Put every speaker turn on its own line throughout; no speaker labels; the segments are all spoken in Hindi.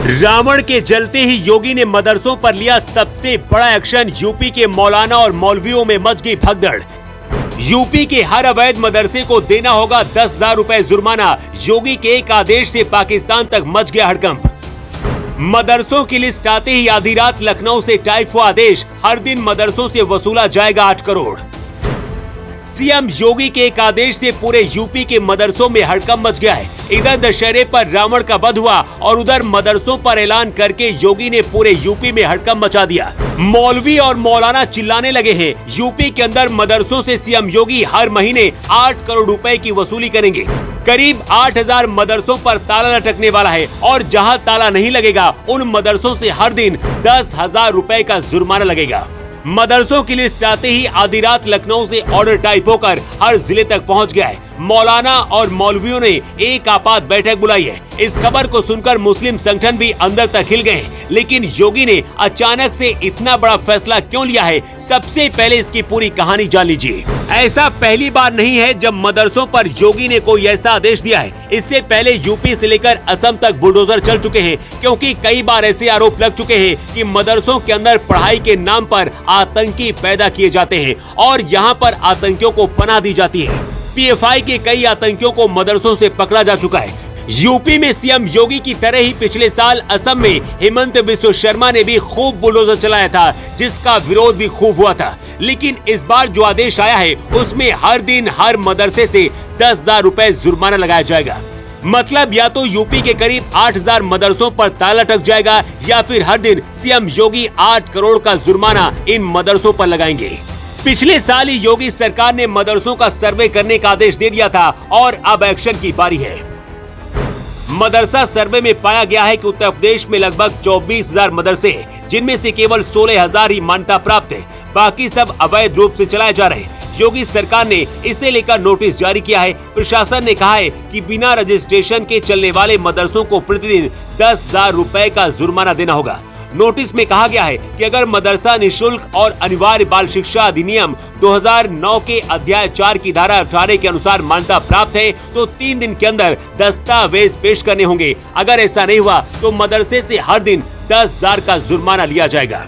रावण के जलते ही योगी ने मदरसों पर लिया सबसे बड़ा एक्शन। यूपी के मौलाना और मौलवियों में मच गई भगदड़। यूपी के हर अवैध मदरसे को देना होगा 10,000 रुपए जुर्माना। योगी के एक आदेश से पाकिस्तान तक मच गया हड़कंप। मदरसों की लिस्ट आते ही आधी रात लखनऊ से टाइप हुआ आदेश, हर दिन मदरसों से वसूला जाएगा 8 करोड़। सीएम योगी के एक आदेश से पूरे यूपी के मदरसों में हड़कंप मच गया है। इधर दशहरे पर रावण का वध हुआ और उधर मदरसों पर ऐलान करके योगी ने पूरे यूपी में हड़कंप मचा दिया। मौलवी और मौलाना चिल्लाने लगे हैं, यूपी के अंदर मदरसों से सीएम योगी हर महीने 8 करोड़ रुपए की वसूली करेंगे। करीब 8,000 मदरसों पर ताला लटकने वाला है और जहां ताला नहीं लगेगा उन मदरसों से हर दिन 10,000 रुपए का जुर्माना लगेगा। मदरसों की लिस्ट आते ही आधी रात लखनऊ से ऑर्डर टाइप होकर हर जिले तक पहुंच गया है। मौलाना और मौलवियों ने एक आपात बैठक बुलाई है। इस खबर को सुनकर मुस्लिम संगठन भी अंदर तक हिल गए, लेकिन योगी ने अचानक से इतना बड़ा फैसला क्यों लिया है, सबसे पहले इसकी पूरी कहानी जान लीजिए। ऐसा पहली बार नहीं है जब मदरसों पर योगी ने कोई ऐसा आदेश दिया है। इससे पहले यूपी से लेकर असम तक बुलडोजर चल चुके हैं, क्योंकि कई बार ऐसे आरोप लग चुके हैं कि मदरसों के अंदर पढ़ाई के नाम पर आतंकी पैदा किए जाते हैं और यहाँ पर आतंकियों को पनाह दी जाती है। पीएफआई के कई आतंकियों को मदरसों से पकड़ा जा चुका है। यूपी में सीएम योगी की तरह ही पिछले साल असम में हेमंत बिस्व शर्मा ने भी खूब बुलडोजर चलाया था, जिसका विरोध भी खूब हुआ था। लेकिन इस बार जो आदेश आया है उसमें हर दिन हर मदरसे से 10,000 रुपए जुर्माना लगाया जाएगा। मतलब या तो यूपी के करीब 8,000 मदरसों पर ताला लटक जाएगा या फिर हर दिन सीएम योगी 8 करोड़ का जुर्माना इन मदरसों पर लगाएंगे। पिछले साल ही योगी सरकार ने मदरसों का सर्वे करने का आदेश दे दिया था और अब एक्शन की बारी है। मदरसा सर्वे में पाया गया है कि उत्तर प्रदेश में लगभग 24,000 मदरसे हैं, जिनमें से केवल 16,000 ही मान्यता प्राप्त है, बाकी सब अवैध रूप से चलाए जा रहे हैं। योगी सरकार ने इसे लेकर नोटिस जारी किया है। प्रशासन ने कहा है कि बिना रजिस्ट्रेशन के चलने वाले मदरसों को प्रतिदिन 10,000 रुपए का जुर्माना देना होगा। नोटिस में कहा गया है कि अगर मदरसा निशुल्क और अनिवार्य बाल शिक्षा अधिनियम 2009 के अध्याय 4 की धारा 18 के अनुसार मान्यता प्राप्त है तो 3 दिन के अंदर दस्तावेज पेश करने होंगे। अगर ऐसा नहीं हुआ तो मदरसे से हर दिन 10,000 का जुर्माना लिया जाएगा।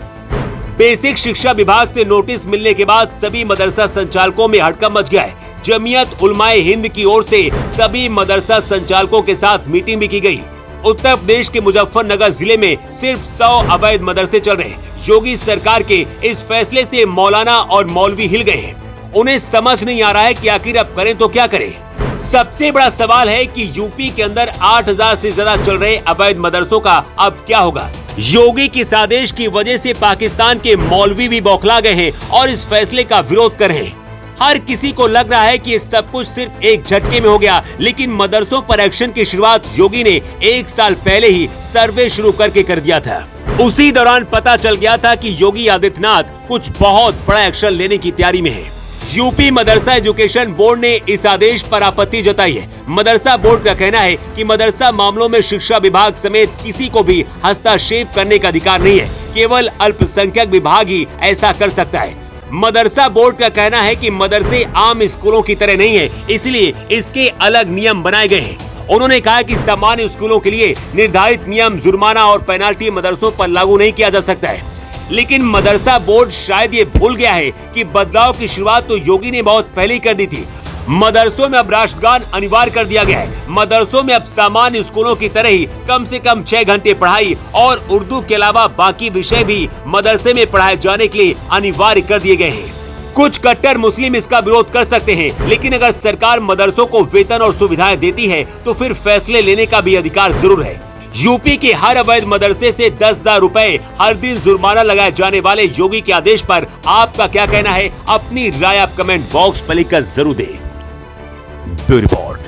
बेसिक शिक्षा विभाग से नोटिस मिलने के बाद सभी मदरसा संचालकों में हड़कंप मच गया है। जमीयत उलमाए हिंद की ओर से सभी मदरसा संचालकों के साथ मीटिंग भी की गई। उत्तर प्रदेश के मुजफ्फरनगर जिले में सिर्फ 100 अवैध मदरसे चल रहे हैं। योगी सरकार के इस फैसले से मौलाना और मौलवी हिल गए हैं। उन्हें समझ नहीं आ रहा है कि आखिर अब करें तो क्या करें। सबसे बड़ा सवाल है कि यूपी के अंदर 8,000 से ज्यादा चल रहे अवैध मदरसों का अब क्या होगा। योगी के इस आदेश की वजह से पाकिस्तान के मौलवी भी बौखला गए हैं और इस फैसले का विरोध कर रहे हैं। हर किसी को लग रहा है कि ये सब कुछ सिर्फ एक झटके में हो गया, लेकिन मदरसों पर एक्शन की शुरुआत योगी ने 1 साल पहले ही सर्वे शुरू करके कर दिया था। उसी दौरान पता चल गया था कि योगी आदित्यनाथ कुछ बहुत बड़ा एक्शन लेने की तैयारी में है। यूपी मदरसा एजुकेशन बोर्ड ने इस आदेश पर आपत्ति जताई है। मदरसा बोर्ड का कहना है कि मदरसा मामलों में शिक्षा विभाग समेत किसी को भी हस्तक्षेप करने का अधिकार नहीं है, केवल अल्पसंख्यक विभाग ही ऐसा कर सकता है। मदरसा बोर्ड का कहना है कि मदरसे आम स्कूलों की तरह नहीं है, इसलिए इसके अलग नियम बनाए गए हैं। उन्होंने कहा कि सामान्य स्कूलों के लिए निर्धारित नियम, जुर्माना और पेनाल्टी मदरसों पर लागू नहीं किया जा सकता है। लेकिन मदरसा बोर्ड शायद ये भूल गया है कि बदलाव की शुरुआत तो योगी ने बहुत पहले ही कर दी थी। मदरसों में अब राष्ट्रगान अनिवार्य कर दिया गया है। मदरसों में अब सामान्य स्कूलों की तरह ही कम से कम 6 घंटे पढ़ाई और उर्दू के अलावा बाकी विषय भी मदरसे में पढ़ाए जाने के लिए अनिवार्य कर दिए गए हैं। कुछ कट्टर मुस्लिम इसका विरोध कर सकते हैं, लेकिन अगर सरकार मदरसों को वेतन और सुविधाएं देती है तो फिर फैसले लेने का भी अधिकार जरूर है। यूपी के हर अवैध मदरसे से 10,000 रुपए हर दिन जुर्माना लगाए जाने वाले योगी के आदेश पर आपका क्या कहना है? अपनी राय आप कमेंट बॉक्स पर लिखकर जरूर दें। Bureau report.